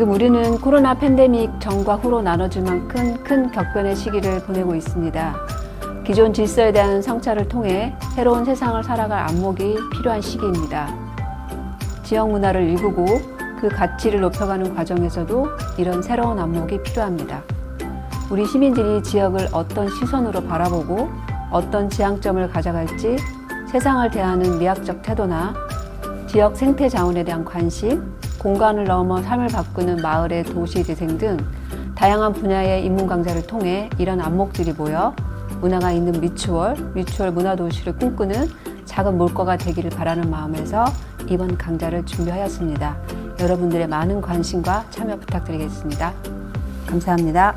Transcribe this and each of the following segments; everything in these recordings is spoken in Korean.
지금 우리는 코로나 팬데믹 전과 후로 나눠질 만큼 큰 격변의 시기를 보내고 있습니다. 기존 질서에 대한 성찰을 통해 새로운 세상을 살아갈 안목이 필요한 시기입니다. 지역 문화를 일구고 그 가치를 높여가는 과정에서도 이런 새로운 안목이 필요합니다. 우리 시민들이 지역을 어떤 시선으로 바라보고 어떤 지향점을 가져갈지 세상을 대하는 미학적 태도나 지역 생태 자원에 대한 관심, 공간을 넘어 삶을 바꾸는 마을의 도시재생 등 다양한 분야의 인문 강좌를 통해 이런 안목들이 모여 문화가 있는 미추홀 문화도시를 꿈꾸는 작은 물거가 되기를 바라는 마음에서 이번 강좌를 준비하였습니다. 여러분들의 많은 관심과 참여 부탁드리겠습니다. 감사합니다.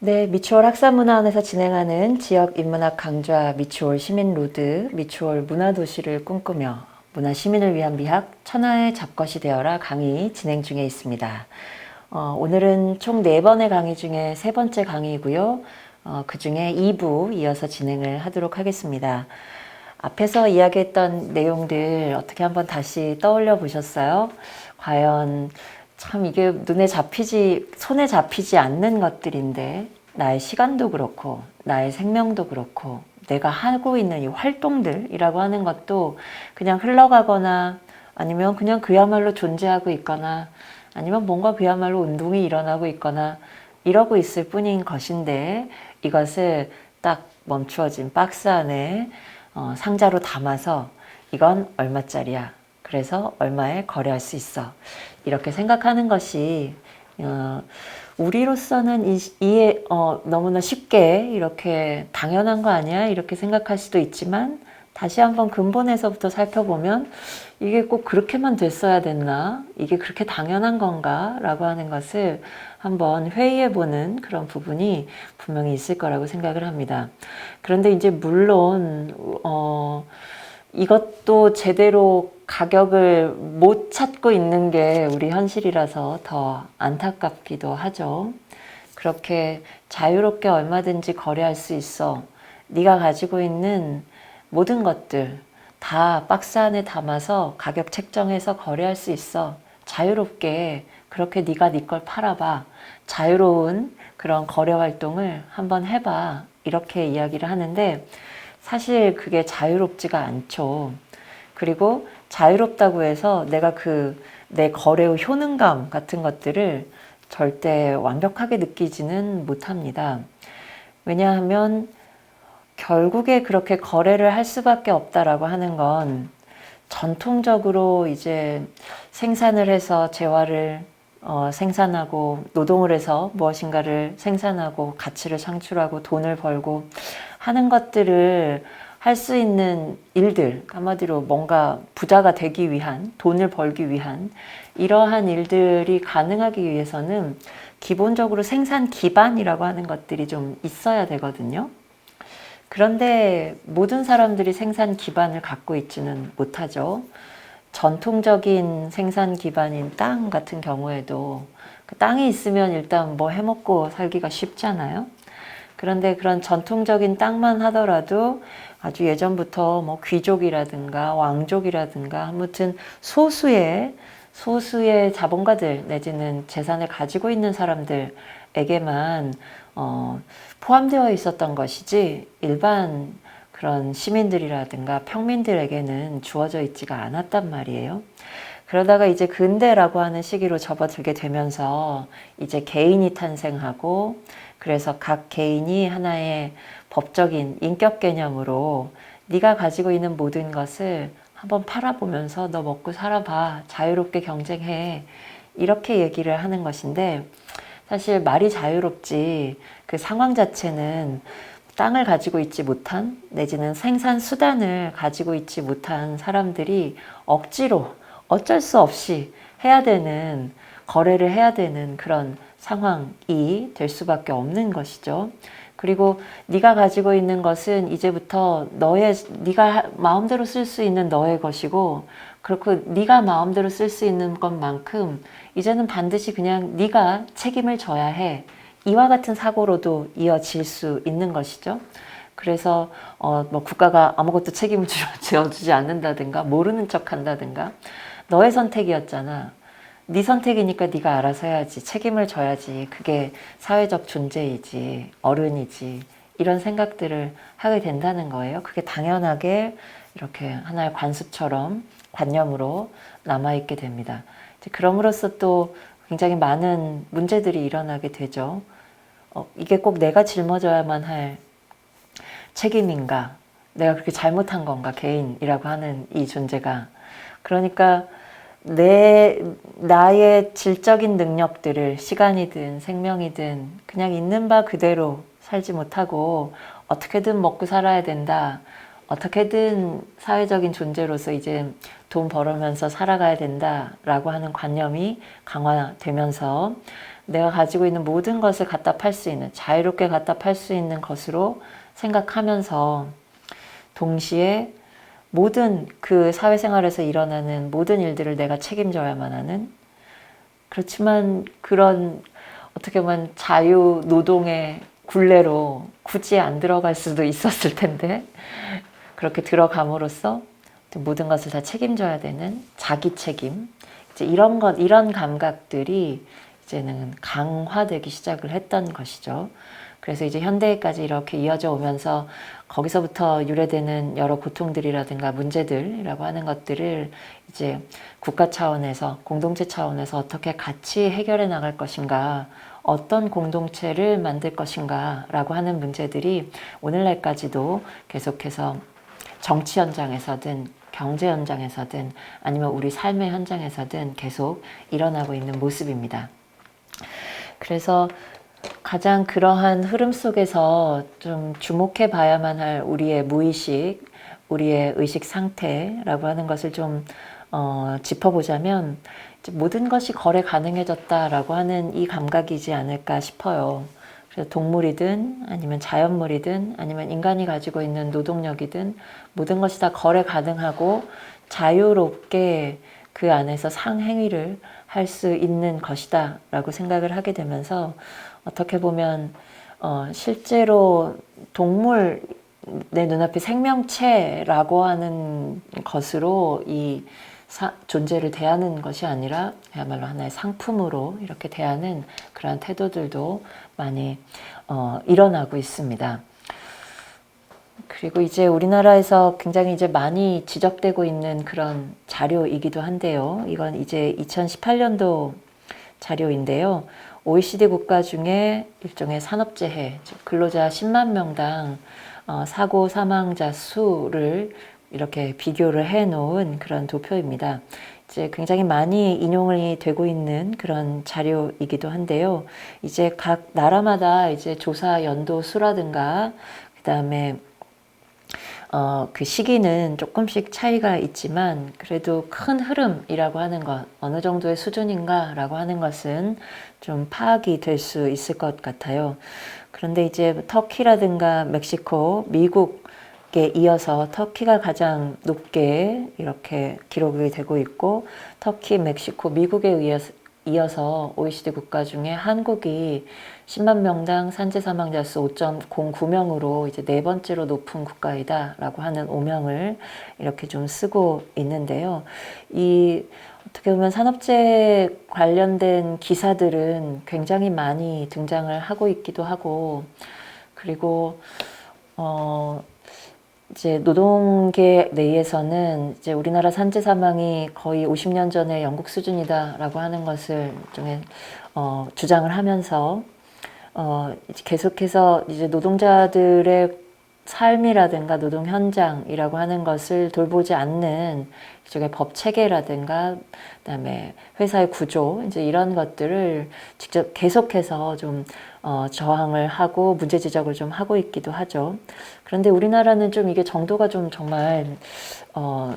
네, 미추홀 학산문화원에서 진행하는 지역 인문학 강좌 미추홀 시민로드, 미추홀 문화도시를 꿈꾸며 문화시민을 위한 미학 천하의 잡것이 되어라 강의 진행 중에 있습니다. 오늘은 총 4번의 강의 중에 3번째 강의이고요. 그 중에 2부 이어서 진행을 하도록 하겠습니다. 앞에서 이야기했던 내용들 어떻게 한번 다시 떠올려 보셨어요? 과연 참 이게 손에 잡히지 않는 것들인데 나의 시간도 그렇고 나의 생명도 그렇고 내가 하고 있는 이 활동들이라고 하는 것도 그냥 흘러가거나 아니면 그냥 그야말로 존재하고 있거나 아니면 뭔가 그야말로 운동이 일어나고 있거나 이러고 있을 뿐인 것인데 이것을 딱 멈추어진 박스 안에 상자로 담아서 이건 얼마짜리야. 그래서 얼마에 거래할 수 있어. 이렇게 생각하는 것이 우리로서는 너무나 쉽게 이렇게 당연한 거 아니야? 이렇게 생각할 수도 있지만 다시 한번 근본에서부터 살펴보면 이게 꼭 그렇게만 됐어야 됐나? 이게 그렇게 당연한 건가? 라고 하는 것을 한번 회의해보는 그런 부분이 분명히 있을 거라고 생각을 합니다. 그런데 이제 물론 이것도 제대로 가격을 못 찾고 있는 게 우리 현실이라서 더 안타깝기도 하죠. 그렇게 자유롭게 얼마든지 거래할 수 있어. 네가 가지고 있는 모든 것들 다 박스 안에 담아서 가격 책정해서 거래할 수 있어. 자유롭게 그렇게 네가 네 걸 팔아봐. 자유로운 그런 거래 활동을 한번 해봐. 이렇게 이야기를 하는데 사실 그게 자유롭지가 않죠. 그리고 자유롭다고 해서 내가 내 거래의 효능감 같은 것들을 절대 완벽하게 느끼지는 못합니다. 왜냐하면 결국에 그렇게 거래를 할 수밖에 없다라고 하는 건 전통적으로 이제 생산을 해서 재화를 생산하고 노동을 해서 무엇인가를 생산하고 가치를 창출하고 돈을 벌고 하는 것들을 할 수 있는 일들, 한마디로 뭔가 부자가 되기 위한, 돈을 벌기 위한 이러한 일들이 가능하기 위해서는 기본적으로 생산 기반이라고 하는 것들이 좀 있어야 되거든요. 그런데 모든 사람들이 생산 기반을 갖고 있지는 못하죠. 전통적인 생산 기반인 땅 같은 경우에도 그 땅이 있으면 일단 뭐 해먹고 살기가 쉽잖아요. 그런데 그런 전통적인 땅만 하더라도 아주 예전부터 뭐 귀족이라든가 왕족이라든가 아무튼 소수의 자본가들 내지는 재산을 가지고 있는 사람들에게만 포함되어 있었던 것이지 일반 그런 시민들이라든가 평민들에게는 주어져 있지가 않았단 말이에요. 그러다가 이제 근대라고 하는 시기로 접어들게 되면서 이제 개인이 탄생하고 그래서 각 개인이 하나의 법적인 인격 개념으로 네가 가지고 있는 모든 것을 한번 팔아보면서 너 먹고 살아봐. 자유롭게 경쟁해. 이렇게 얘기를 하는 것인데 사실 말이 자유롭지 그 상황 자체는 땅을 가지고 있지 못한 내지는 생산 수단을 가지고 있지 못한 사람들이 억지로 어쩔 수 없이 해야 되는 거래를 해야 되는 그런 상황이 될 수밖에 없는 것이죠. 그리고 네가 가지고 있는 것은 이제부터 네가 마음대로 쓸 수 있는 너의 것이고, 그렇고 네가 마음대로 쓸 수 있는 것만큼 이제는 반드시 그냥 네가 책임을 져야 해. 이와 같은 사고로도 이어질 수 있는 것이죠. 그래서 뭐 국가가 아무것도 책임을 져주지 않는다든가 모르는 척 한다든가, 너의 선택이었잖아. 네 선택이니까 네가 알아서 해야지. 책임을 져야지. 그게 사회적 존재이지. 어른이지. 이런 생각들을 하게 된다는 거예요. 그게 당연하게 이렇게 하나의 관습처럼 관념으로 남아있게 됩니다. 그럼으로써 또 굉장히 많은 문제들이 일어나게 되죠. 이게 꼭 내가 짊어져야만 할 책임인가? 내가 그렇게 잘못한 건가? 개인이라고 하는 이 존재가. 그러니까 나의 질적인 능력들을 시간이든 생명이든 그냥 있는 바 그대로 살지 못하고 어떻게든 먹고 살아야 된다. 어떻게든 사회적인 존재로서 이제 돈 벌으면서 살아가야 된다라고 하는 관념이 강화되면서 내가 가지고 있는 모든 것을 갖다 팔 수 있는, 자유롭게 갖다 팔 수 있는 것으로 생각하면서 동시에 모든 그 사회생활에서 일어나는 모든 일들을 내가 책임져야만 하는, 그렇지만 그런 어떻게 보면 자유 노동의 굴레로 굳이 안 들어갈 수도 있었을 텐데 그렇게 들어감으로써 모든 것을 다 책임져야 되는 자기 책임, 이제 이런 감각들이 이제는 강화되기 시작을 했던 것이죠. 그래서 이제 현대까지 이렇게 이어져 오면서 거기서부터 유래되는 여러 고통들이라든가 문제들이라고 하는 것들을 이제 국가 차원에서, 공동체 차원에서 어떻게 같이 해결해 나갈 것인가, 어떤 공동체를 만들 것인가 라고 하는 문제들이 오늘날까지도 계속해서 정치 현장에서든 경제 현장에서든 아니면 우리 삶의 현장에서든 계속 일어나고 있는 모습입니다. 그래서 가장 그러한 흐름 속에서 좀 주목해 봐야만 할 우리의 무의식, 우리의 의식 상태라고 하는 것을 좀 짚어보자면, 모든 것이 거래 가능해졌다라고 하는 이 감각이지 않을까 싶어요. 그래서 동물이든 아니면 자연물이든 아니면 인간이 가지고 있는 노동력이든 모든 것이 다 거래 가능하고 자유롭게 그 안에서 상행위를 할 수 있는 것이다 라고 생각을 하게 되면서, 어떻게 보면 실제로 동물, 내 눈앞에 생명체라고 하는 것으로 이 존재를 대하는 것이 아니라 그야말로 하나의 상품으로 이렇게 대하는 그러한 태도들도 많이 일어나고 있습니다. 그리고 이제 우리나라에서 굉장히 이제 많이 지적되고 있는 그런 자료이기도 한데요. 이건 이제 2018년도 자료인데요. OECD 국가 중에 일종의 산업재해, 근로자 10만 명당 사고 사망자 수를 이렇게 비교를 해 놓은 그런 도표입니다. 이제 굉장히 많이 인용이 되고 있는 그런 자료이기도 한데요. 이제 각 나라마다 이제 조사 연도 수라든가 그다음에 그 시기는 조금씩 차이가 있지만 그래도 큰 흐름이라고 하는 것, 어느 정도의 수준인가라고 하는 것은 좀 파악이 될 수 있을 것 같아요. 그런데 이제 터키라든가 멕시코, 미국에 이어서 터키가 가장 높게 이렇게 기록이 되고 있고, 터키, 멕시코, 미국에 이어서 OECD 국가 중에 한국이 10만 명당 산재 사망자 수 5.09명으로 이제 네 번째로 높은 국가이다라고 하는 오명을 이렇게 좀 쓰고 있는데요. 이 어떻게 보면 산업재해 관련된 기사들은 굉장히 많이 등장을 하고 있기도 하고, 그리고 이제 노동계 내에서는 이제 우리나라 산재 사망이 거의 50년 전에 영국 수준이다라고 하는 것을 일종의 주장을 하면서 이제 계속해서 이제 노동자들의 삶이라든가 노동 현장이라고 하는 것을 돌보지 않는 일종의 법 체계라든가 그다음에 회사의 구조, 이제 이런 것들을 직접 계속해서 좀 저항을 하고 문제 지적을 좀 하고 있기도 하죠. 그런데 우리나라는 좀 이게 정도가 좀 정말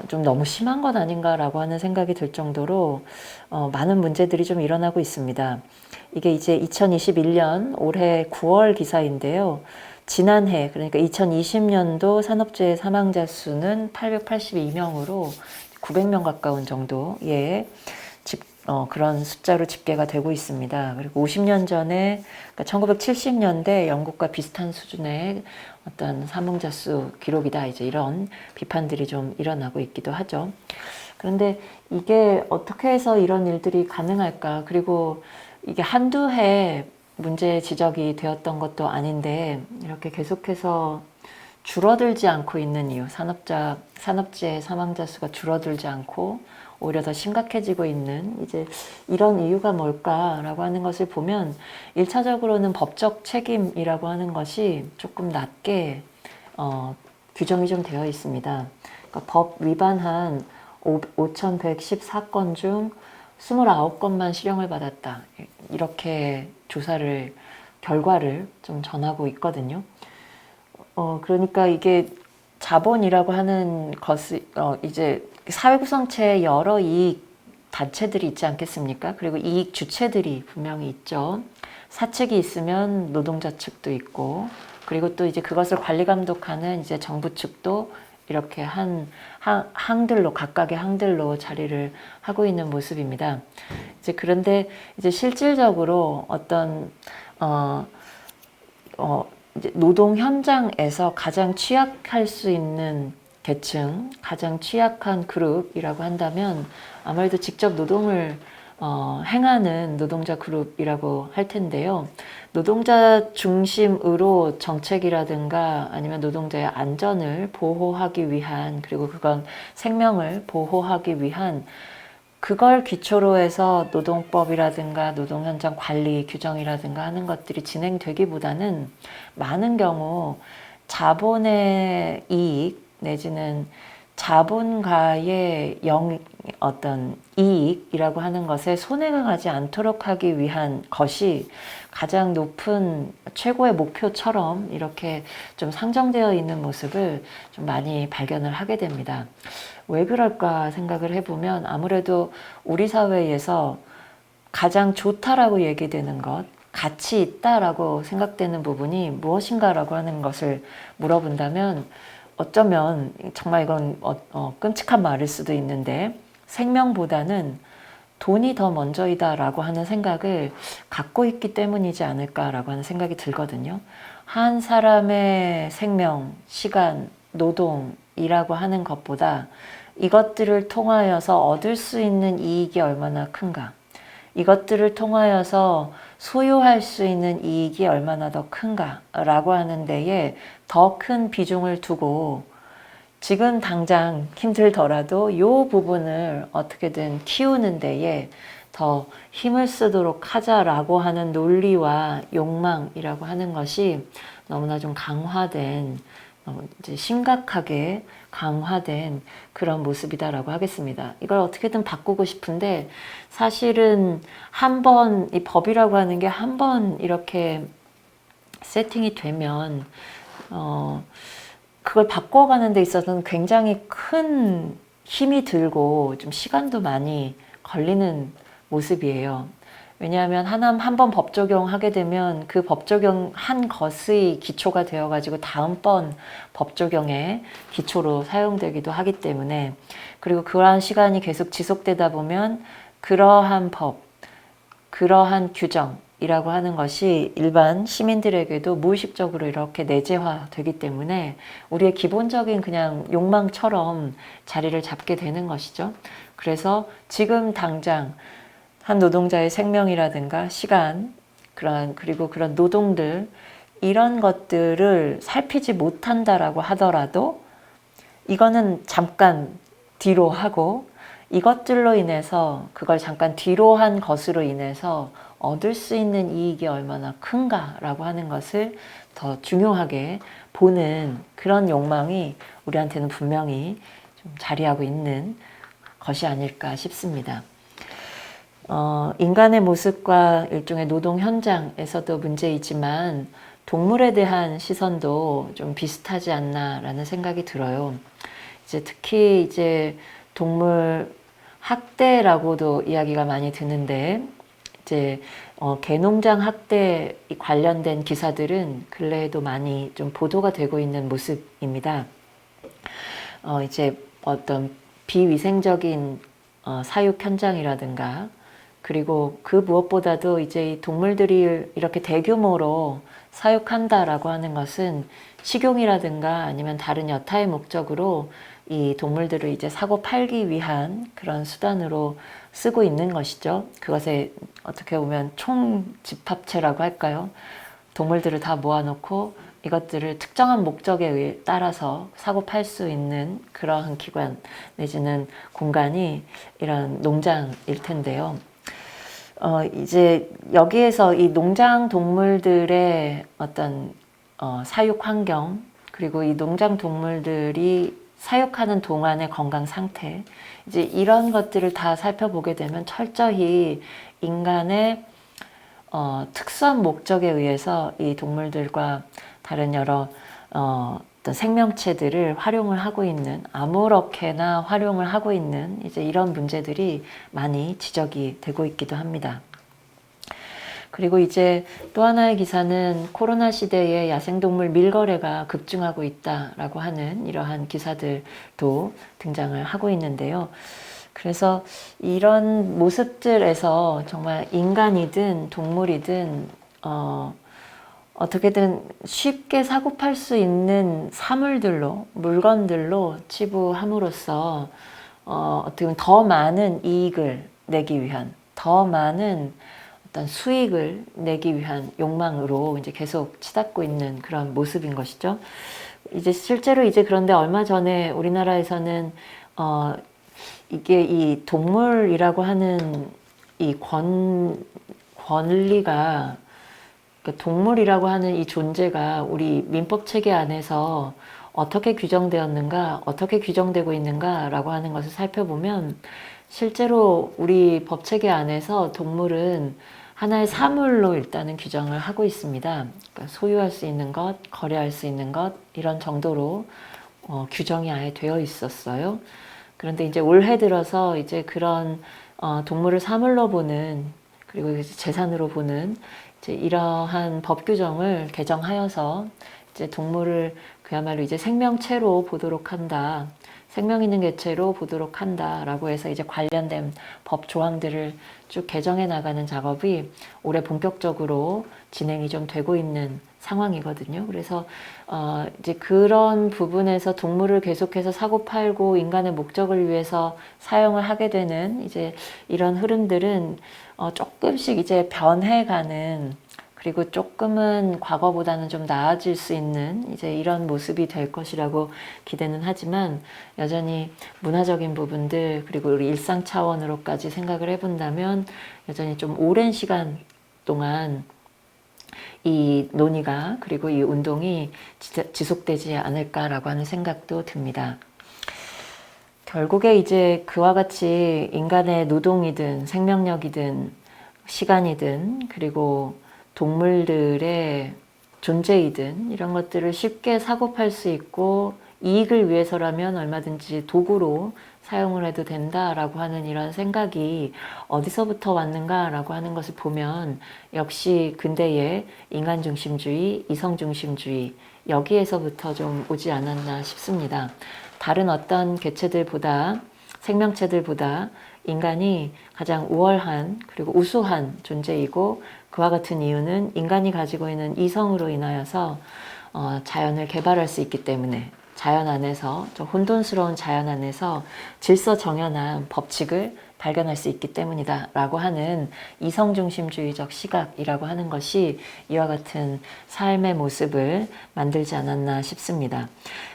좀 너무 심한 것 아닌가라고 하는 생각이 들 정도로 많은 문제들이 좀 일어나고 있습니다. 이게 이제 2021년 올해 9월 기사인데요. 지난해 그러니까 2020년도 산업재해 사망자 수는 882명으로 900명 가까운 정도의 그런 숫자로 집계가 되고 있습니다. 그리고 50년 전에 그러니까 1970년대 영국과 비슷한 수준의 어떤 사망자 수 기록이다. 이제 이런 비판들이 좀 일어나고 있기도 하죠. 그런데 이게 어떻게 해서 이런 일들이 가능할까? 그리고 이게 한두 해 문제 지적이 되었던 것도 아닌데 이렇게 계속해서 줄어들지 않고 있는 이유, 산업재해 사망자 수가 줄어들지 않고 오히려 더 심각해지고 있는 이제 이런 이유가 뭘까라고 하는 것을 보면 1차적으로는 법적 책임이라고 하는 것이 조금 낮게 규정이 좀 되어 있습니다. 그러니까 법 위반한 5,114건 중 29건만 실형을 받았다. 이렇게 결과를 좀 전하고 있거든요. 그러니까 이게 자본이라고 하는 것이 이제 사회구성체에 여러 이익 단체들이 있지 않겠습니까? 그리고 이익 주체들이 분명히 있죠. 사측이 있으면 노동자 측도 있고, 그리고 또 이제 그것을 관리 감독하는 이제 정부 측도 이렇게 각각의 항들로 자리를 하고 있는 모습입니다. 이제 그런데 이제 실질적으로 어떤 이제 노동 현장에서 가장 취약할 수 있는 계층, 가장 취약한 그룹이라고 한다면 아무래도 직접 노동을 행하는 노동자 그룹이라고 할 텐데요. 노동자 중심으로 정책이라든가 아니면 노동자의 안전을 보호하기 위한, 그리고 그건 생명을 보호하기 위한, 그걸 기초로 해서 노동법이라든가 노동 현장 관리 규정이라든가 하는 것들이 진행되기보다는 많은 경우 자본의 이익 내지는 자본가의 어떤 이익이라고 하는 것에 손해가 가지 않도록 하기 위한 것이 가장 높은 최고의 목표처럼 이렇게 좀 상정되어 있는 모습을 좀 많이 발견을 하게 됩니다. 왜 그럴까 생각을 해보면 아무래도 우리 사회에서 가장 좋다라고 얘기되는 것, 가치 있다라고 생각되는 부분이 무엇인가라고 하는 것을 물어본다면 어쩌면 정말 이건 끔찍한 말일 수도 있는데 생명보다는 돈이 더 먼저이다라고 하는 생각을 갖고 있기 때문이지 않을까라고 하는 생각이 들거든요. 한 사람의 생명, 시간, 노동이라고 하는 것보다 이것들을 통하여서 얻을 수 있는 이익이 얼마나 큰가, 이것들을 통하여서 소유할 수 있는 이익이 얼마나 더 큰가라고 하는 데에 더 큰 비중을 두고 지금 당장 힘들더라도 이 부분을 어떻게든 키우는 데에 더 힘을 쓰도록 하자라고 하는 논리와 욕망이라고 하는 것이 너무나 좀 강화된, 이제 심각하게 강화된 그런 모습이다라고 하겠습니다. 이걸 어떻게든 바꾸고 싶은데 사실은 한번 이 법이라고 하는 게 한 번 이렇게 세팅이 되면 그걸 바꿔가는 데 있어서는 굉장히 큰 힘이 들고 좀 시간도 많이 걸리는 모습이에요. 왜냐하면 한 번 법 적용하게 되면 그 법 적용한 것의 기초가 되어가지고 다음번 법 적용의 기초로 사용되기도 하기 때문에, 그리고 그러한 시간이 계속 지속되다 보면 그러한 법, 그러한 규정이라고 하는 것이 일반 시민들에게도 무의식적으로 이렇게 내재화되기 때문에 우리의 기본적인 그냥 욕망처럼 자리를 잡게 되는 것이죠. 그래서 지금 당장 한 노동자의 생명이라든가 시간, 그리고 그런 노동들, 이런 것들을 살피지 못한다라고 하더라도 이거는 잠깐 뒤로 하고 이것들로 인해서, 그걸 잠깐 뒤로 한 것으로 인해서 얻을 수 있는 이익이 얼마나 큰가라고 하는 것을 더 중요하게 보는 그런 욕망이 우리한테는 분명히 좀 자리하고 있는 것이 아닐까 싶습니다. 인간의 모습과 일종의 노동 현장에서도 문제이지만 동물에 대한 시선도 좀 비슷하지 않나라는 생각이 들어요. 특히 동물 학대라고도 이야기가 많이 드는데, 이제 개농장 학대 관련된 기사들은 근래에도 많이 좀 보도가 되고 있는 모습입니다. 이제 어떤 비위생적인 사육 현장이라든가, 그리고 그 무엇보다도 이제 이 동물들이 이렇게 대규모로 사육한다라고 하는 것은 식용이라든가 아니면 다른 여타의 목적으로 이 동물들을 이제 사고 팔기 위한 그런 수단으로 쓰고 있는 것이죠. 그것에 어떻게 보면 총집합체라고 할까요? 동물들을 다 모아놓고 이것들을 특정한 목적에 따라서 사고 팔 수 있는 그러한 기관 내지는 공간이 이런 농장일 텐데요. 이제 여기에서 이 농장 동물들의 어떤 사육 환경, 그리고 이 농장 동물들이 사육하는 동안의 건강 상태, 이제 이런 것들을 다 살펴보게 되면 철저히 인간의 특수한 목적에 의해서 이 동물들과 다른 여러 어떤 생명체들을 활용을 하고 있는, 아무렇게나 활용을 하고 있는 이제 이런 문제들이 많이 지적이 되고 있기도 합니다. 그리고 이제 또 하나의 기사는 코로나 시대에 야생동물 밀거래가 급증하고 있다라고 하는 이러한 기사들도 등장을 하고 있는데요. 그래서 이런 모습들에서 정말 인간이든 동물이든 어떻게든 쉽게 사고팔 수 있는 사물들로, 물건들로 치부함으로써 어떻게 보면 더 많은 이익을 내기 위한, 더 많은 어떤 수익을 내기 위한 욕망으로 이제 계속 치닫고 있는 그런 모습인 것이죠. 이제 실제로 이제 그런데 얼마 전에 우리나라에서는 이게 이 동물이라고 하는 이 권리가, 그러니까 동물이라고 하는 이 존재가 우리 민법 체계 안에서 어떻게 규정되었는가, 어떻게 규정되고 있는가라고 하는 것을 살펴보면 실제로 우리 법 체계 안에서 동물은 하나의 사물로 일단은 규정을 하고 있습니다. 그러니까 소유할 수 있는 것, 거래할 수 있는 것, 이런 정도로 규정이 아예 되어 있었어요. 그런데 이제 올해 들어서 이제 그런 동물을 사물로 보는, 그리고 이제 재산으로 보는 이제 이러한 법 규정을 개정하여서 이제 동물을 그야말로 이제 생명체로 보도록 한다. 생명 있는 개체로 보도록 한다라고 해서 이제 관련된 법 조항들을 쭉 개정해 나가는 작업이 올해 본격적으로 진행이 좀 되고 있는 상황이거든요. 그래서 이제 그런 부분에서 동물을 계속해서 사고 팔고 인간의 목적을 위해서 사용을 하게 되는 이제 이런 흐름들은 조금씩 이제 변해가는, 그리고 조금은 과거보다는 좀 나아질 수 있는 이제 이런 모습이 될 것이라고 기대는 하지만, 여전히 문화적인 부분들, 그리고 우리 일상 차원으로까지 생각을 해본다면 여전히 좀 오랜 시간 동안 이 논의가, 그리고 이 운동이 지속되지 않을까라고 하는 생각도 듭니다. 결국에 이제 그와 같이 인간의 노동이든 생명력이든 시간이든, 그리고 동물들의 존재이든 이런 것들을 쉽게 사고팔 수 있고 이익을 위해서라면 얼마든지 도구로 사용을 해도 된다라고 하는 이런 생각이 어디서부터 왔는가라고 하는 것을 보면 역시 근대의 인간중심주의, 이성중심주의, 여기에서부터 좀 오지 않았나 싶습니다. 다른 어떤 개체들보다, 생명체들보다 인간이 가장 우월한, 그리고 우수한 존재이고, 그와 같은 이유는 인간이 가지고 있는 이성으로 인하여서 자연을 개발할 수 있기 때문에, 자연 안에서, 좀 혼돈스러운 자연 안에서 질서정연한 법칙을 발견할 수 있기 때문이다 라고 하는 이성중심주의적 시각이라고 하는 것이 이와 같은 삶의 모습을 만들지 않았나 싶습니다.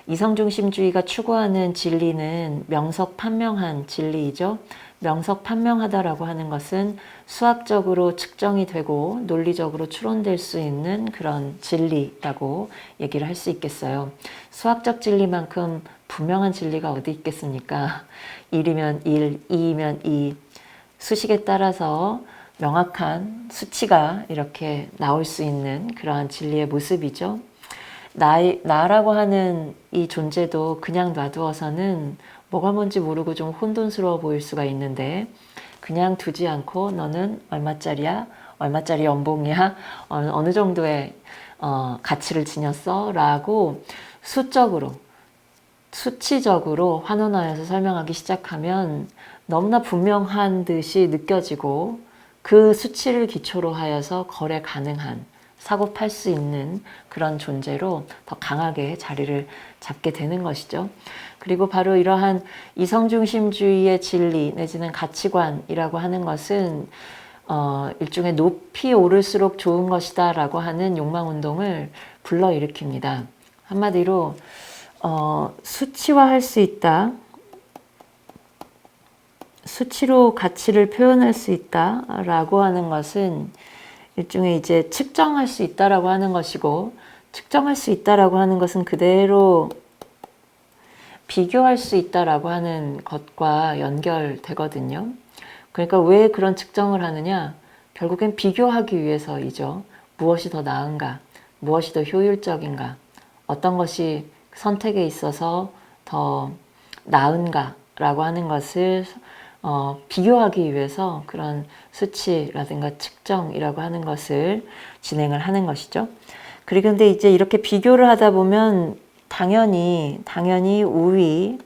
이성중심주의가 추구하는 진리는 명석판명한 진리이죠. 명석판명하다라고 하는 것은 수학적으로 측정이 되고 논리적으로 추론될 수 있는 그런 진리라고 얘기를 할 수 있겠어요. 수학적 진리만큼 분명한 진리가 어디 있겠습니까? 1이면 1, 2이면 2, 수식에 따라서 명확한 수치가 이렇게 나올 수 있는 그러한 진리의 모습이죠. 나라고 하는 이 존재도 그냥 놔두어서는 뭐가 뭔지 모르고 좀 혼돈스러워 보일 수가 있는데, 그냥 두지 않고 너는 얼마짜리야? 얼마짜리 연봉이야? 어느 정도의 가치를 지녔어? 라고 수적으로, 수치적으로 환원하여서 설명하기 시작하면 너무나 분명한 듯이 느껴지고 그 수치를 기초로 하여서 거래 가능한, 사고 팔 수 있는 그런 존재로 더 강하게 자리를 잡게 되는 것이죠. 그리고 바로 이러한 이성중심주의의 진리 내지는 가치관이라고 하는 것은 일종의 높이 오를수록 좋은 것이다 라고 하는 욕망운동을 불러일으킵니다. 한마디로 수치화할 수 있다. 수치로 가치를 표현할 수 있다 라고 하는 것은 일종의 이제 측정할 수 있다라고 하는 것이고, 측정할 수 있다라고 하는 것은 그대로 비교할 수 있다라고 하는 것과 연결되거든요. 그러니까 왜 그런 측정을 하느냐? 결국엔 비교하기 위해서이죠. 무엇이 더 나은가? 무엇이 더 효율적인가? 어떤 것이 선택에 있어서 더 나은가? 라고 하는 것을 비교하기 위해서 그런 수치라든가 측정이라고 하는 것을 진행을 하는 것이죠. 그리고 근데 이제 이렇게 비교를 하다 보면 당연히 우위,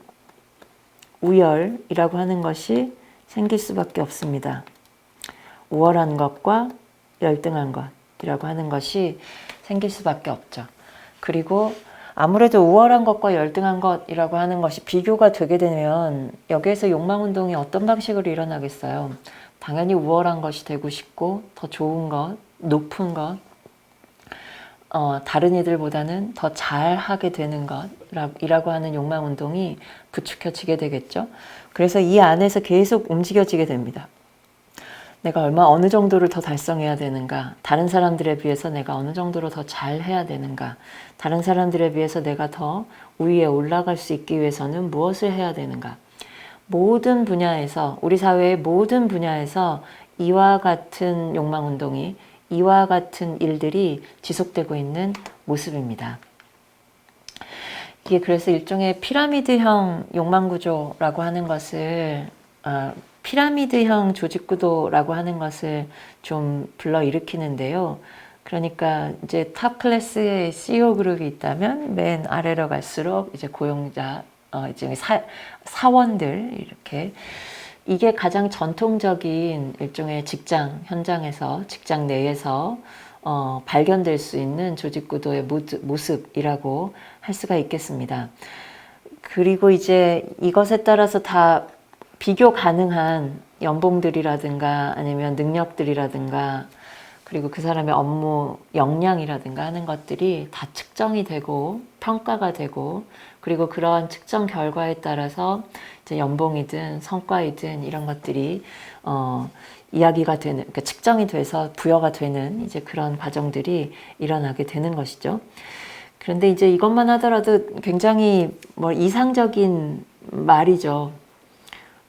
우열이라고 하는 것이 생길 수밖에 없습니다. 우월한 것과 열등한 것이라고 하는 것이 생길 수밖에 없죠. 그리고 아무래도 우월한 것과 열등한 것이라고 하는 것이 비교가 되게 되면 여기에서 욕망운동이 어떤 방식으로 일어나겠어요? 당연히 우월한 것이 되고 싶고 더 좋은 것, 높은 것, 다른 이들보다는 더 잘하게 되는 것이라고 하는 욕망운동이 부추겨지게 되겠죠. 그래서 이 안에서 계속 움직여지게 됩니다. 내가 어느 정도를 더 달성해야 되는가? 다른 사람들에 비해서 내가 어느 정도로 더 잘해야 되는가? 다른 사람들에 비해서 내가 더 우위에 올라갈 수 있기 위해서는 무엇을 해야 되는가? 모든 분야에서, 우리 사회의 모든 분야에서 이와 같은 욕망운동이, 이와 같은 일들이 지속되고 있는 모습입니다. 이게 그래서 일종의 피라미드형 욕망구조라고 하는 것을 피라미드형 조직구도라고 하는 것을 좀 불러일으키는데요. 그러니까 이제 탑 클래스의 CEO 그룹이 있다면 맨 아래로 갈수록 이제 고용자, 이제 사원들 이렇게 이게 가장 전통적인 일종의 직장 현장에서 직장 내에서 발견될 수 있는 조직구도의 모습이라고 할 수가 있겠습니다. 그리고 이제 이것에 따라서 다 비교 가능한 연봉들이라든가 아니면 능력들이라든가 그리고 그 사람의 업무 역량이라든가 하는 것들이 다 측정이 되고 평가가 되고 그리고 그러한 측정 결과에 따라서 이제 연봉이든 성과이든 이런 것들이 이야기가 되는, 그러니까 측정이 돼서 부여가 되는 이제 그런 과정들이 일어나게 되는 것이죠. 그런데 이제 이것만 하더라도 굉장히 이상적인 말이죠.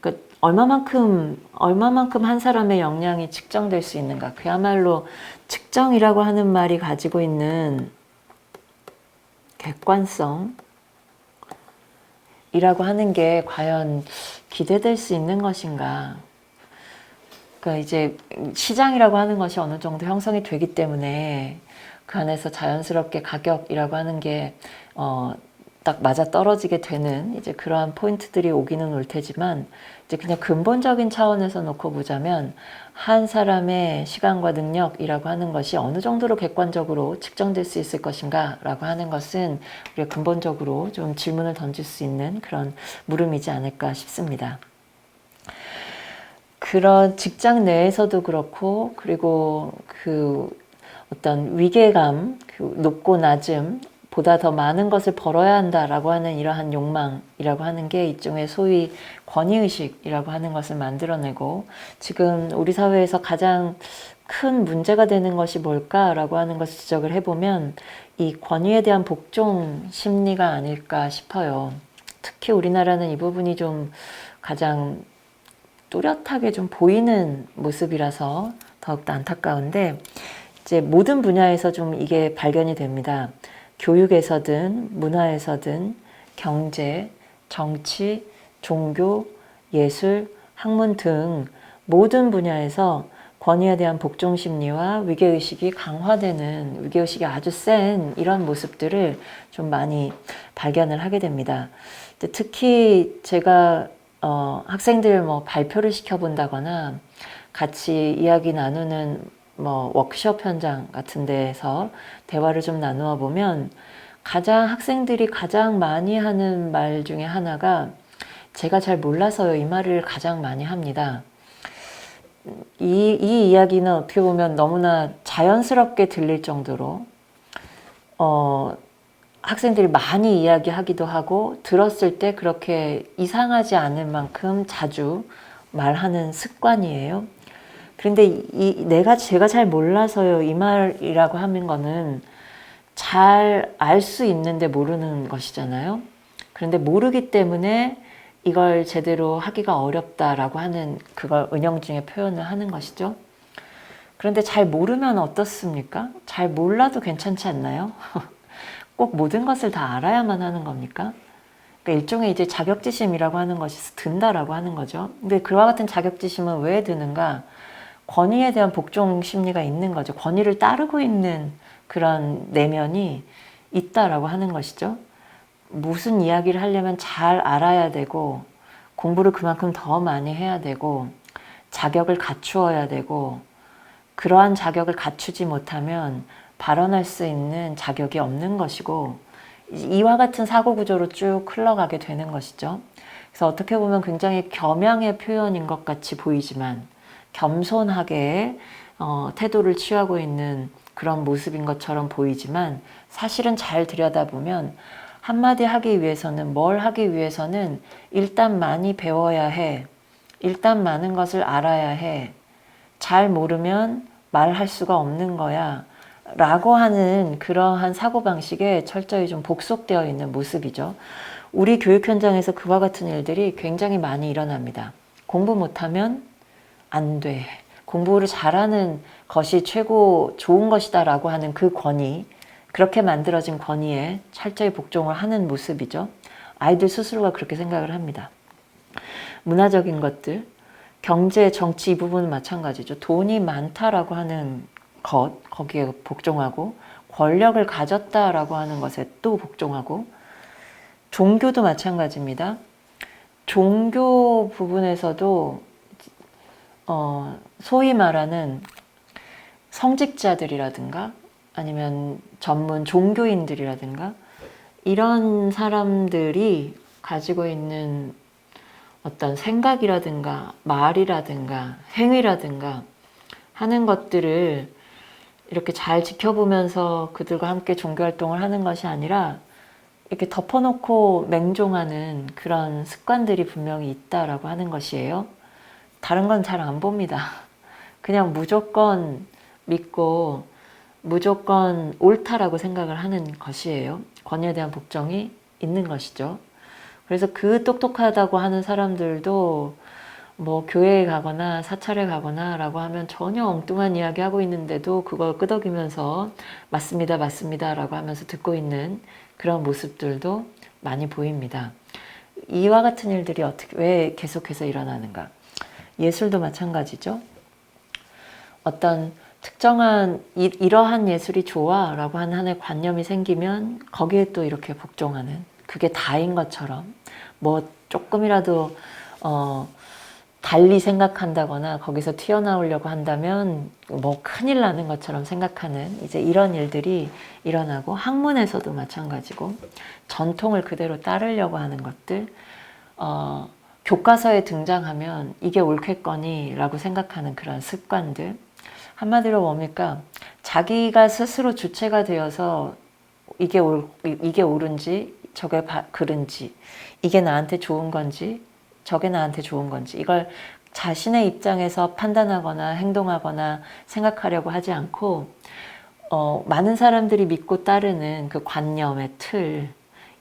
그러니까 얼마만큼 한 사람의 역량이 측정될 수 있는가. 그야말로 측정이라고 하는 말이 가지고 있는 객관성 이라고 하는 게 과연 기대될 수 있는 것인가. 그러니까 이제 시장이라고 하는 것이 어느 정도 형성이 되기 때문에 그 안에서 자연스럽게 가격이라고 하는 게 딱 맞아 떨어지게 되는 이제 그러한 포인트들이 오기는 올 테지만 이제 그냥 근본적인 차원에서 놓고 보자면 한 사람의 시간과 능력이라고 하는 것이 어느 정도로 객관적으로 측정될 수 있을 것인가 라고 하는 것은 우리가 근본적으로 좀 질문을 던질 수 있는 그런 물음이지 않을까 싶습니다. 그런 직장 내에서도 그렇고 그리고 그 어떤 위계감, 그 높고 낮음 보다 더 많은 것을 벌어야 한다라고 하는 이러한 욕망이라고 하는 게 일종의 소위 권위의식이라고 하는 것을 만들어내고 지금 우리 사회에서 가장 큰 문제가 되는 것이 뭘까라고 하는 것을 지적을 해보면 이 권위에 대한 복종 심리가 아닐까 싶어요. 특히 우리나라는 이 부분이 좀 가장 뚜렷하게 좀 보이는 모습이라서 더욱더 안타까운데 이제 모든 분야에서 좀 이게 발견이 됩니다. 교육에서든 문화에서든 경제, 정치, 종교, 예술, 학문 등 모든 분야에서 권위에 대한 복종 심리와 위계의식이 강화되는, 위계의식이 아주 센 이런 모습들을 좀 많이 발견을 하게 됩니다. 특히 제가 학생들 뭐 발표를 시켜본다거나 같이 이야기 나누는 뭐 워크숍 현장 같은 데에서 대화를 좀 나누어 보면 학생들이 가장 많이 하는 말 중에 하나가 제가 잘 몰라서요, 이 말을 가장 많이 합니다. 이 이야기는 어떻게 보면 너무나 자연스럽게 들릴 정도로 학생들이 많이 이야기하기도 하고 들었을 때 그렇게 이상하지 않을 만큼 자주 말하는 습관이에요. 그런데 제가 잘 몰라서요, 이 말이라고 하는 거는 잘 알 수 있는데 모르는 것이잖아요. 그런데 모르기 때문에 이걸 제대로 하기가 어렵다라고 하는 그걸 은영중에 표현을 하는 것이죠. 그런데 잘 모르면 어떻습니까? 잘 몰라도 괜찮지 않나요? 꼭 모든 것을 다 알아야만 하는 겁니까? 그러니까 일종의 이제 자격지심이라고 하는 것이 든다라고 하는 거죠. 근데 그와 같은 자격지심은 왜 드는가? 권위에 대한 복종 심리가 있는 거죠. 권위를 따르고 있는 그런 내면이 있다라고 하는 것이죠. 무슨 이야기를 하려면 잘 알아야 되고 공부를 그만큼 더 많이 해야 되고 자격을 갖추어야 되고 그러한 자격을 갖추지 못하면 발언할 수 있는 자격이 없는 것이고 이와 같은 사고 구조로 쭉 흘러가게 되는 것이죠. 그래서 어떻게 보면 굉장히 겸양의 표현인 것 같이 보이지만 겸손하게 태도를 취하고 있는 그런 모습인 것처럼 보이지만 사실은 잘 들여다보면 한마디 하기 위해서는 뭘 하기 위해서는 일단 많이 배워야 해. 일단 많은 것을 알아야 해. 잘 모르면 말할 수가 없는 거야. 라고 하는 그러한 사고방식에 철저히 좀 복속되어 있는 모습이죠. 우리 교육 현장에서 그와 같은 일들이 굉장히 많이 일어납니다. 공부 못하면 안 돼. 공부를 잘하는 것이 최고 좋은 것이다 라고 하는 그 권위, 그렇게 만들어진 권위에 철저히 복종을 하는 모습이죠. 아이들 스스로가 그렇게 생각을 합니다. 문화적인 것들, 경제, 정치 이 부분은 마찬가지죠. 돈이 많다라고 하는 것, 거기에 복종하고 권력을 가졌다라고 하는 것에 또 복종하고 종교도 마찬가지입니다. 종교 부분에서도 소위 말하는 성직자들이라든가 아니면 전문 종교인들이라든가 이런 사람들이 가지고 있는 어떤 생각이라든가 말이라든가 행위라든가 하는 것들을 이렇게 잘 지켜보면서 그들과 함께 종교활동을 하는 것이 아니라 이렇게 덮어놓고 맹종하는 그런 습관들이 분명히 있다라고 하는 것이에요. 다른 건 잘 안 봅니다. 그냥 무조건 믿고 무조건 옳다라고 생각을 하는 것이에요. 권위에 대한 복종이 있는 것이죠. 그래서 그 똑똑하다고 하는 사람들도 뭐 교회에 가거나 사찰에 가거나 라고 하면 전혀 엉뚱한 이야기 하고 있는데도 그걸 끄덕이면서 맞습니다, 맞습니다 라고 하면서 듣고 있는 그런 모습들도 많이 보입니다. 이와 같은 일들이 왜 계속해서 일어나는가? 예술도 마찬가지죠. 어떤 특정한 이러한 예술이 좋아 라고 하는 하나의 관념이 생기면 거기에 또 이렇게 복종하는, 그게 다인 것처럼 뭐 조금이라도 달리 생각한다거나 거기서 튀어나오려고 한다면 뭐 큰일 나는 것처럼 생각하는 이제 이런 일들이 일어나고, 학문에서도 마찬가지고 전통을 그대로 따르려고 하는 것들, 교과서에 등장하면 이게 옳겠거니 라고 생각하는 그런 습관들, 한마디로 뭡니까? 자기가 스스로 주체가 되어서 이게 옳은지 저게 그른지, 이게 나한테 좋은 건지 저게 나한테 좋은 건지, 이걸 자신의 입장에서 판단하거나 행동하거나 생각하려고 하지 않고 많은 사람들이 믿고 따르는 그 관념의 틀,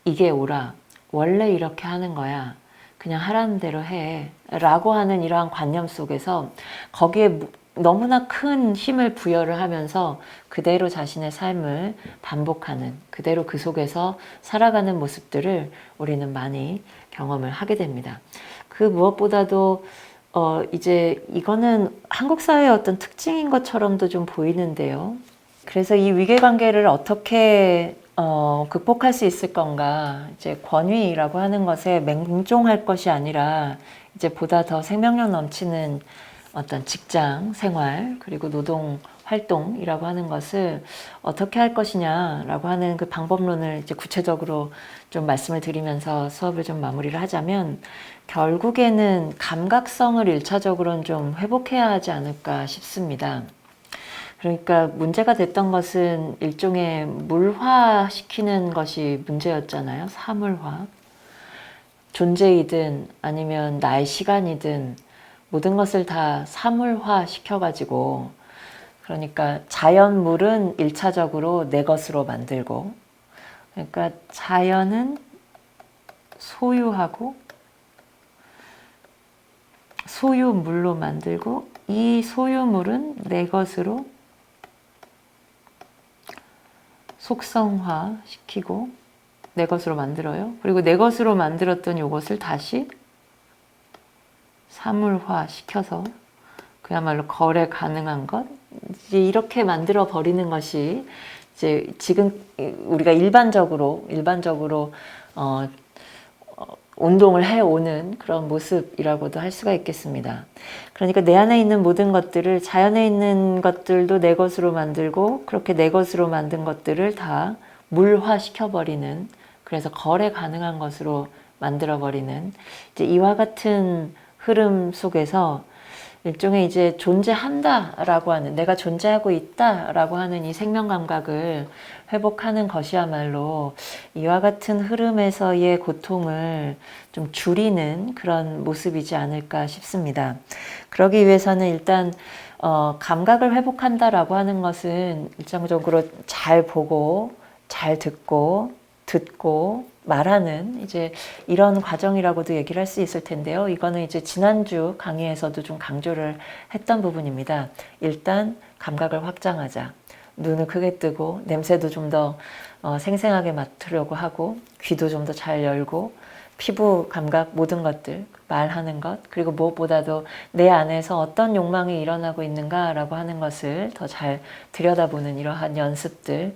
이게 옳아, 원래 이렇게 하는 거야, 그냥 하라는 대로 해 라고 하는 이러한 관념 속에서 거기에 너무나 큰 힘을 부여를 하면서 그대로 자신의 삶을 반복하는, 그대로 그 속에서 살아가는 모습들을 우리는 많이 경험을 하게 됩니다. 그 무엇보다도 이제 이거는 한국 사회의 어떤 특징인 것처럼도 좀 보이는데요. 그래서 이 위계관계를 어떻게 극복할 수 있을 건가? 이제 권위라고 하는 것에 맹종할 것이 아니라 이제 보다 더 생명력 넘치는 어떤 직장 생활 그리고 노동 활동이라고 하는 것을 어떻게 할 것이냐라고 하는 그 방법론을 이제 구체적으로 좀 말씀을 드리면서 수업을 좀 마무리를 하자면 결국에는 감각성을 일차적으로는 좀 회복해야 하지 않을까 싶습니다. 그러니까 문제가 됐던 것은 일종의 물화시키는 것이 문제였잖아요. 사물화. 존재이든 아니면 나의 시간이든 모든 것을 다 사물화 시켜가지고 그러니까 자연물은 일차적으로 내 것으로 만들고 그러니까 자연은 소유하고 소유물로 만들고 이 소유물은 내 것으로 속성화 시키고 내 것으로 만들어요. 그리고 내 것으로 만들었던 이것을 다시 사물화 시켜서 그야말로 거래 가능한 것 이제 이렇게 만들어 버리는 것이 이제 지금 우리가 일반적으로 운동을 해오는 그런 모습이라고도 할 수가 있겠습니다. 그러니까 내 안에 있는 모든 것들을 자연에 있는 것들도 내 것으로 만들고 그렇게 내 것으로 만든 것들을 다 물화시켜버리는 그래서 거래 가능한 것으로 만들어버리는 이제 이와 같은 흐름 속에서 일종의 이제 존재한다라고 하는 내가 존재하고 있다라고 하는 이 생명 감각을 회복하는 것이야말로 이와 같은 흐름에서의 고통을 좀 줄이는 그런 모습이지 않을까 싶습니다. 그러기 위해서는 일단 감각을 회복한다라고 하는 것은 일정적으로 잘 보고 잘 듣고 말하는 이제 이런 과정이라고도 얘기를 할 수 있을 텐데요. 이거는 이제 지난주 강의에서도 좀 강조를 했던 부분입니다. 일단 감각을 확장하자. 눈을 크게 뜨고 냄새도 좀 더 생생하게 맡으려고 하고 귀도 좀 더 잘 열고 피부 감각 모든 것들 말하는 것 그리고 무엇보다도 내 안에서 어떤 욕망이 일어나고 있는가라고 하는 것을 더 잘 들여다보는 이러한 연습들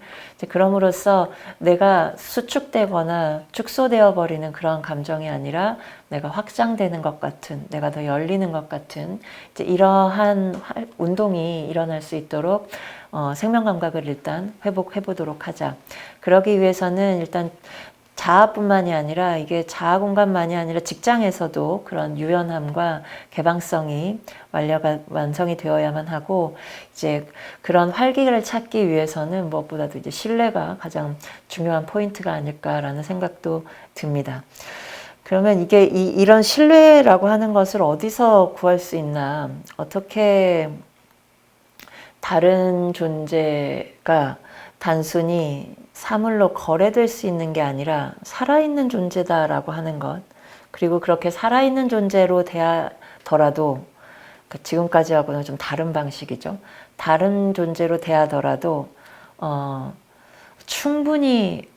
그럼으로써 내가 수축되거나 축소되어 버리는 그런 감정이 아니라 내가 확장되는 것 같은 내가 더 열리는 것 같은 이제 이러한 운동이 일어날 수 있도록 생명 감각을 일단 회복해 보도록 하자. 그러기 위해서는 일단 자아뿐만이 아니라 이게 자아 공간만이 아니라 직장에서도 그런 유연함과 개방성이 완성이 되어야만 하고 이제 그런 활기를 찾기 위해서는 무엇보다도 이제 신뢰가 가장 중요한 포인트가 아닐까라는 생각도 듭니다. 그러면 이게 이런 신뢰라고 하는 것을 어디서 구할 수 있나? 어떻게 다른 존재가 단순히 사물로 거래될 수 있는 게 아니라 살아있는 존재다라고 하는 것 그리고 그렇게 살아있는 존재로 대하더라도 지금까지하고는 좀 다른 방식이죠. 다른 존재로 대하더라도 충분히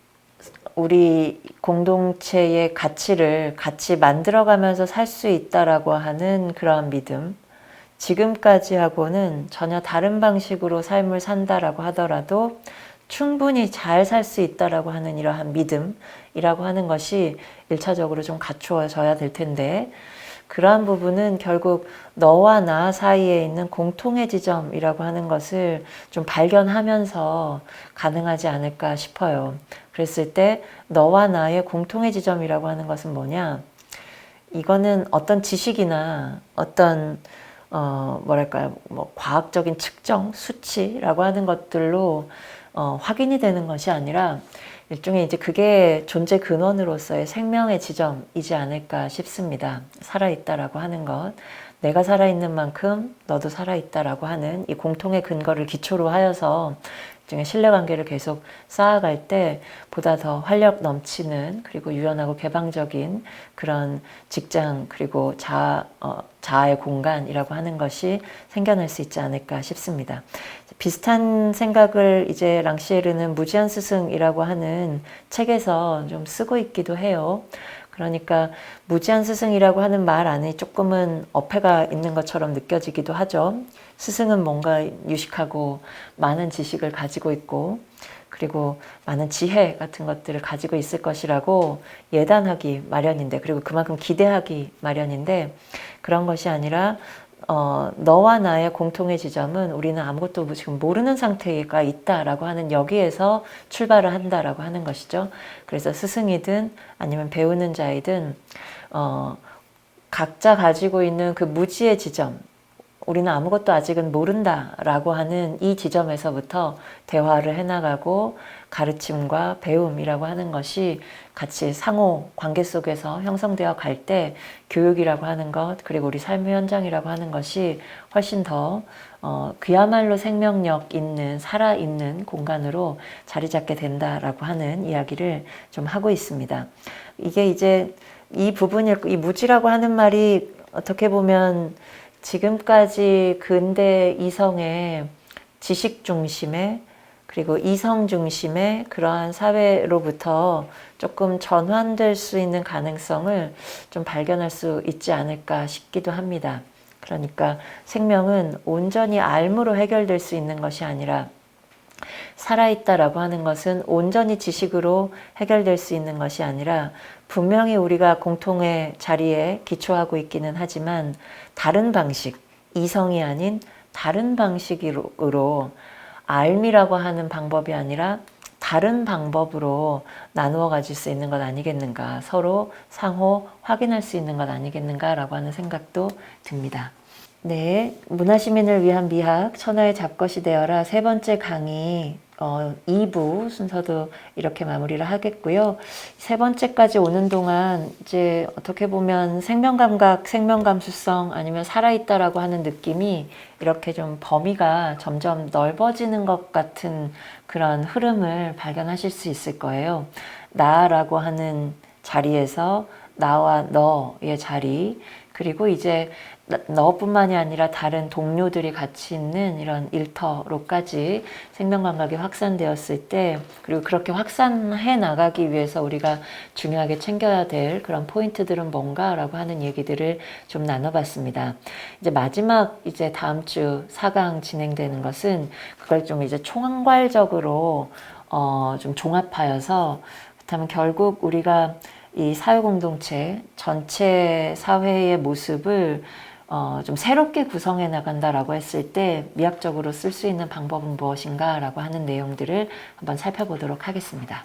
우리 공동체의 가치를 같이 만들어가면서 살 수 있다라고 하는 그러한 믿음 지금까지하고는 전혀 다른 방식으로 삶을 산다라고 하더라도 충분히 잘 살 수 있다라고 하는 이러한 믿음이라고 하는 것이 일차적으로 좀 갖추어져야 될 텐데 그러한 부분은 결국 너와 나 사이에 있는 공통의 지점이라고 하는 것을 좀 발견하면서 가능하지 않을까 싶어요. 그랬을 때 너와 나의 공통의 지점이라고 하는 것은 뭐냐? 이거는 어떤 지식이나 어떤 뭐랄까요? 뭐 과학적인 측정, 수치라고 하는 것들로 확인이 되는 것이 아니라 일종의 이제 그게 존재 근원으로서의 생명의 지점이지 않을까 싶습니다. 살아있다라고 하는 것. 내가 살아있는 만큼 너도 살아있다라고 하는 이 공통의 근거를 기초로 하여서 일종의 신뢰관계를 계속 쌓아갈 때 보다 더 활력 넘치는 그리고 유연하고 개방적인 그런 직장 그리고 자아의 공간이라고 하는 것이 생겨날 수 있지 않을까 싶습니다. 비슷한 생각을 이제 랑시에르는 무지한 스승이라고 하는 책에서 좀 쓰고 있기도 해요. 그러니까 무지한 스승이라고 하는 말 안에 조금은 어폐가 있는 것처럼 느껴지기도 하죠. 스승은 뭔가 유식하고 많은 지식을 가지고 있고 그리고 많은 지혜 같은 것들을 가지고 있을 것이라고 예단하기 마련인데, 그리고 그만큼 기대하기 마련인데, 그런 것이 아니라 너와 나의 공통의 지점은 우리는 아무것도 지금 모르는 상태가 있다라고 하는 여기에서 출발을 한다라고 하는 것이죠. 그래서 스승이든 아니면 배우는 자이든 각자 가지고 있는 그 무지의 지점, 우리는 아무것도 아직은 모른다라고 하는 이 지점에서부터 대화를 해나가고 가르침과 배움이라고 하는 것이 같이 상호 관계 속에서 형성되어 갈 때 교육이라고 하는 것, 그리고 우리 삶의 현장이라고 하는 것이 훨씬 더 그야말로 생명력 있는, 살아있는 공간으로 자리 잡게 된다라고 하는 이야기를 좀 하고 있습니다. 이게 이제 이 부분일, 이 무지라고 하는 말이 어떻게 보면 지금까지 근대 이성의 지식 중심의 그리고 이성 중심의 그러한 사회로부터 조금 전환될 수 있는 가능성을 좀 발견할 수 있지 않을까 싶기도 합니다. 그러니까 생명은 온전히 알무로 해결될 수 있는 것이 아니라 살아있다라고 하는 것은 온전히 지식으로 해결될 수 있는 것이 아니라 분명히 우리가 공통의 자리에 기초하고 있기는 하지만 다른 방식, 이성이 아닌 다른 방식으로 알미라고 하는 방법이 아니라 다른 방법으로 나누어 가질 수 있는 것 아니겠는가, 서로 상호 확인할 수 있는 것 아니겠는가라고 하는 생각도 듭니다. 네, 문화시민을 위한 미학, 천하의 잡것이 되어라 세 번째 강의 2부 순서도 이렇게 마무리를 하겠고요. 세 번째까지 오는 동안 이제 어떻게 보면 생명감각, 생명감수성 아니면 살아있다라고 하는 느낌이 이렇게 좀 범위가 점점 넓어지는 것 같은 그런 흐름을 발견하실 수 있을 거예요. 나라고 하는 자리에서 나와 너의 자리, 그리고 이제 너뿐만이 아니라 다른 동료들이 같이 있는 이런 일터로까지 생명감각이 확산되었을 때, 그리고 그렇게 확산해 나가기 위해서 우리가 중요하게 챙겨야 될 그런 포인트들은 뭔가라고 하는 얘기들을 좀 나눠봤습니다. 이제 마지막 이제 다음 주 4강 진행되는 것은 그걸 좀 이제 총괄적으로 좀 종합하여서, 그렇다면 결국 우리가 이 사회공동체 전체 사회의 모습을 좀 새롭게 구성해 나간다라고 했을 때 미학적으로 쓸 수 있는 방법은 무엇인가 라고 하는 내용들을 한번 살펴보도록 하겠습니다.